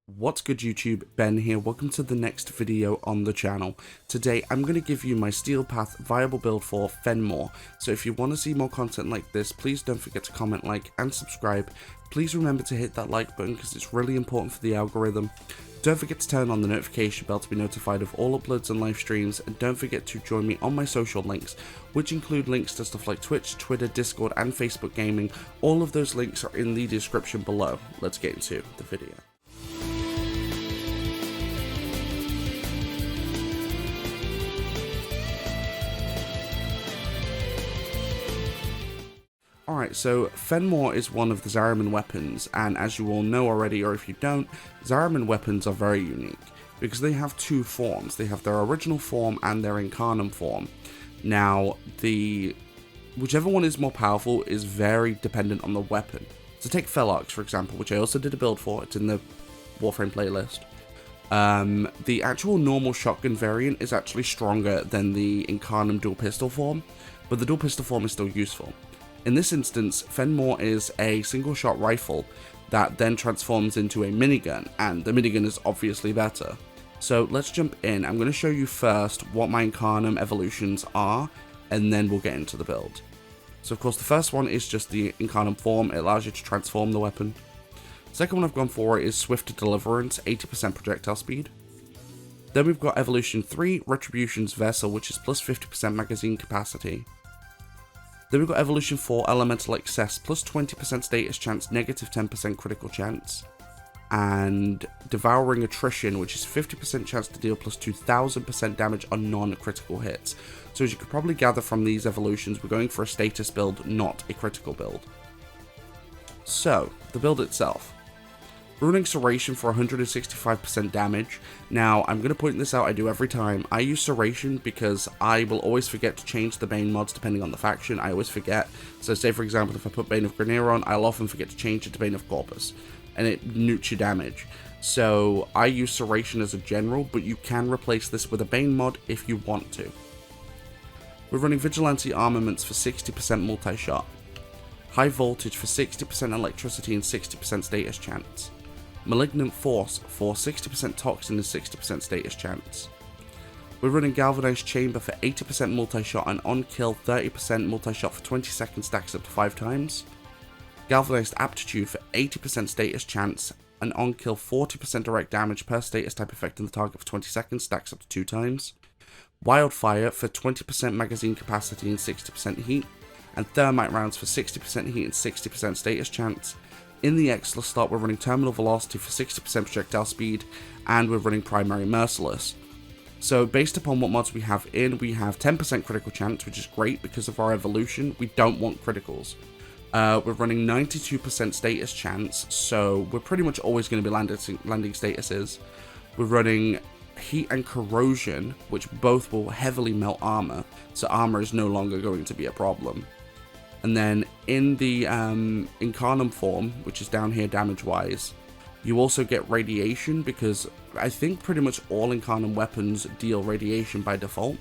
What's good YouTube, Ben here, welcome to the next video on the channel. Today I'm going to give you my Steel Path viable build for Phenmor, so if you want to see more content like this, please don't forget to comment, like and subscribe. Please remember to hit that like button because it's really important for the algorithm. Don't forget to turn on the notification bell to be notified of all uploads and live streams, and don't forget to join me on my social links, which include links to stuff like Twitch, Twitter, Discord and Facebook Gaming. All of those links are in the description below. Let's get into the video. Alright, so Phenmor is one of the Zariman weapons, and as you all know already, or if you don't, Zariman weapons are very unique, because they have two forms. They have their original form and their Incarnum form. Now, whichever one is more powerful is very dependent on the weapon. So take Phenmor, for example, which I also did a build for, it's in the Warframe playlist. The actual normal shotgun variant is actually stronger than the Incarnum dual pistol form, but the dual pistol form is still useful. In this instance, Phenmor is a single-shot rifle that then transforms into a minigun, and the minigun is obviously better. So let's jump in. I'm going to show you first what my Incarnum evolutions are, and then we'll get into the build. So of course the first one is just the Incarnum form. It allows you to transform the weapon. Second one I've gone for is Swift Deliverance, 80% projectile speed. Then we've got Evolution 3, Retribution's Vessel, which is plus 50% magazine capacity. Then we've got Evolution 4, Elemental Excess, plus 20% status chance, negative 10% critical chance. And Devouring Attrition, which is 50% chance to deal plus 2000% damage on non-critical hits. So as you could probably gather from these evolutions, we're going for a status build, not a critical build. So, the build itself. Ruining Serration for 165% damage. Now, I'm going to point this out, I do every time. I use Serration because I will always forget to change the Bane mods depending on the faction. I always forget. So say for example, if I put Bane of Grenier on, I'll often forget to change it to Bane of Corpus. And it nukes your damage. So I use Serration as a general, but you can replace this with a Bane mod if you want to. We're running Vigilante Armaments for 60% multi-shot. High Voltage for 60% electricity and 60% status chance. Malignant Force for 60% toxin and 60% status chance. We're running Galvanized Chamber for 80% multi-shot and on-kill 30% multi-shot for 20 seconds stacks up to 5 times. Galvanized Aptitude for 80% status chance and on-kill 40% direct damage per status type affecting the target for 20 seconds stacks up to 2 times. Wildfire for 20% magazine capacity and 60% heat. And Thermite Rounds for 60% heat and 60% status chance. In the Exilus slot, we're running Terminal Velocity for 60% projectile speed, and we're running Primary Merciless. So based upon what mods we have in, we have 10% critical chance, which is great because of our evolution. We don't want criticals. We're running 92% status chance, so we're pretty much always going to be landing statuses. We're running Heat and Corrosion, which both will heavily melt armor, so armor is no longer going to be a problem. And then in the Incarnum form, which is down here damage-wise, you also get radiation because I think pretty much all Incarnum weapons deal radiation by default.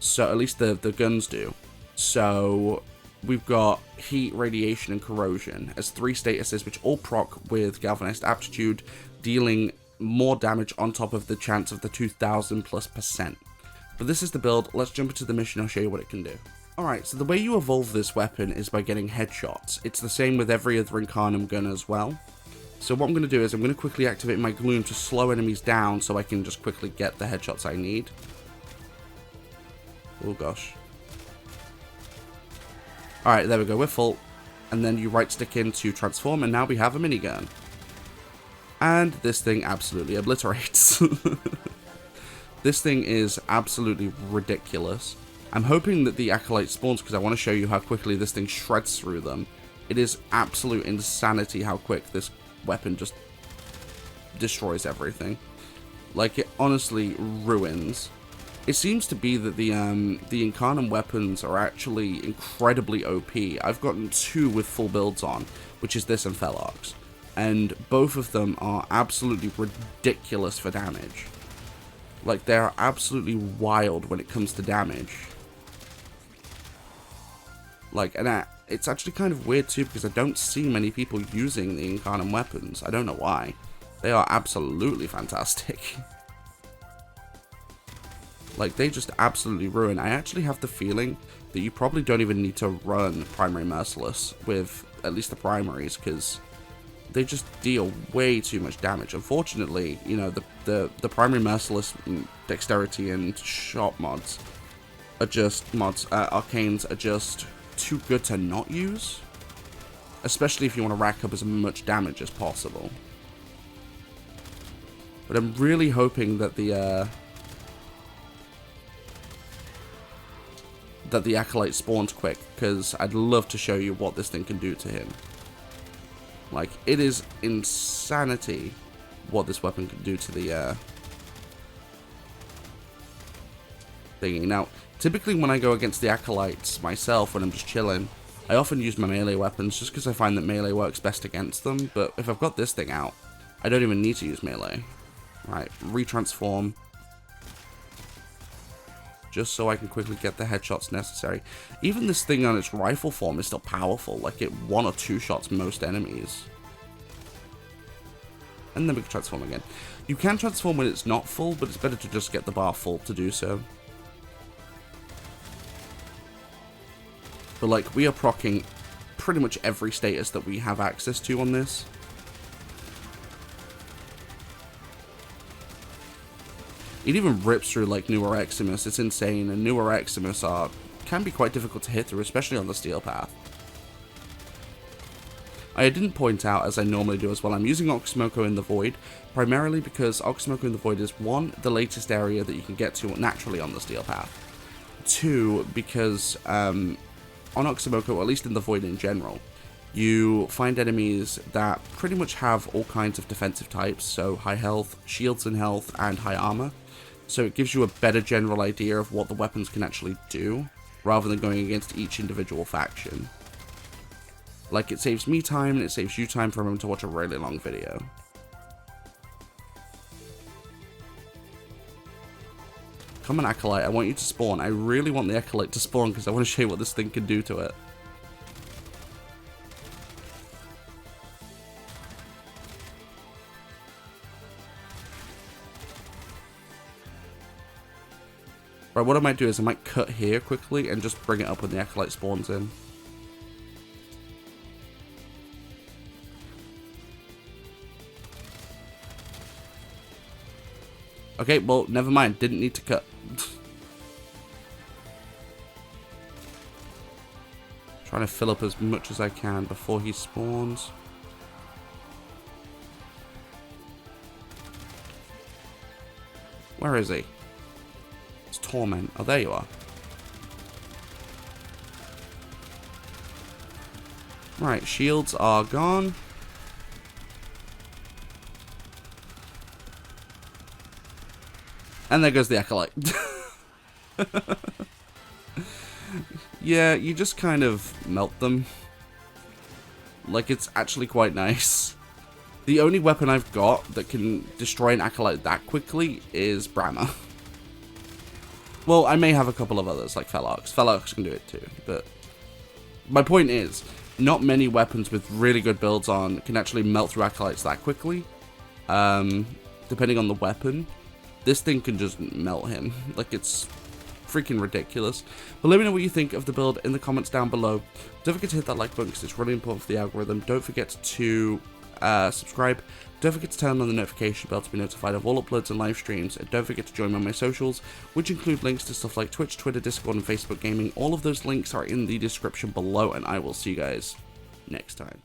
So at least the guns do. So we've got heat, radiation, and corrosion as 3 statuses which all proc with Galvanized Aptitude, dealing more damage on top of the chance of the 2000+%. But this is the build. Let's jump into the mission. I'll show you what it can do. Alright, so the way you evolve this weapon is by getting headshots. It's the same with every other Incarnum gun as well. So what I'm going to do is I'm going to quickly activate my Gloom to slow enemies down so I can just quickly get the headshots I need. Oh gosh. Alright, there we go, we're full. And then you right stick in to transform, and now we have a minigun. And this thing absolutely obliterates. This thing is absolutely ridiculous. I'm hoping that the Acolyte spawns because I want to show you how quickly this thing shreds through them. It is absolute insanity how quick this weapon just destroys everything. Like, it honestly ruins. It seems to be that the Incarnum weapons are actually incredibly OP. I've gotten 2 with full builds on, which is this and Phenmor. And both of them are absolutely ridiculous for damage. Like, they're absolutely wild when it comes to damage. Like, and it's actually kind of weird too because I don't see many people using the Incarnum weapons. I don't know why. They are absolutely fantastic. Like, they just absolutely ruin. I actually have the feeling that you probably don't even need to run Primary Merciless with at least the primaries, because they just deal way too much damage. Unfortunately, you know, the Primary Merciless Dexterity and Shot mods are just Arcanes are just too good to not use. Especially if you want to rack up as much damage as possible. But I'm really hoping that the Acolyte spawns quick, because I'd love to show you what this thing can do to him. Like, it is insanity what this weapon can do to the thingy. Now, typically when I go against the Acolytes myself, when I'm just chilling, I often use my melee weapons just because I find that melee works best against them. But if I've got this thing out, I don't even need to use melee. Right, retransform. Just so I can quickly get the headshots necessary. Even this thing on its rifle form is still powerful. Like, it 1 or 2 shots most enemies. And then we can transform again. You can transform when it's not full, but it's better to just get the bar full to do so. But, like, we are proccing pretty much every status that we have access to on this. It even rips through, like, newer Eximus. It's insane, and newer Eximus can be quite difficult to hit through, especially on the steel path. I didn't point out, as I normally do as well, I'm using Oxymoko in the Void, primarily because Oxymoko in the Void is, 1, the latest area that you can get to naturally on the steel path. 2, because, on Oxymoko, or at least in the Void in general, you find enemies that pretty much have all kinds of defensive types, so high health, shields and health, and high armor. So it gives you a better general idea of what the weapons can actually do, rather than going against each individual faction. Like, it saves me time, and it saves you time from having to watch a really long video. Come on, Acolyte, I want you to spawn. I really want the Acolyte to spawn, because I want to show you what this thing can do to it. Right, what I might do is I might cut here quickly and just bring it up when the Acolyte spawns in. Okay, well, never mind. Didn't need to cut. Trying to fill up as much as I can before he spawns. Where is he? It's Torment. Oh, there you are. Right, shields are gone. And there goes the Acolyte. Yeah, you just kind of melt them. Like, it's actually quite nice. The only weapon I've got that can destroy an Acolyte that quickly is Brammer. Well, I may have a couple of others, like Felox. Felox can do it too, but my point is, not many weapons with really good builds on can actually melt through Acolytes that quickly. Depending on the weapon, this thing can just melt him. Like, it's freaking ridiculous. But let me know what you think of the build in the comments down below. Don't forget to hit that like button because it's really important for the algorithm. Don't forget to subscribe. Don't forget to turn on the notification bell to be notified of all uploads and live streams. And don't forget to join me on my socials, which include links to stuff like Twitch, Twitter, Discord, and Facebook Gaming. All of those links are in the description below, and I will see you guys next time.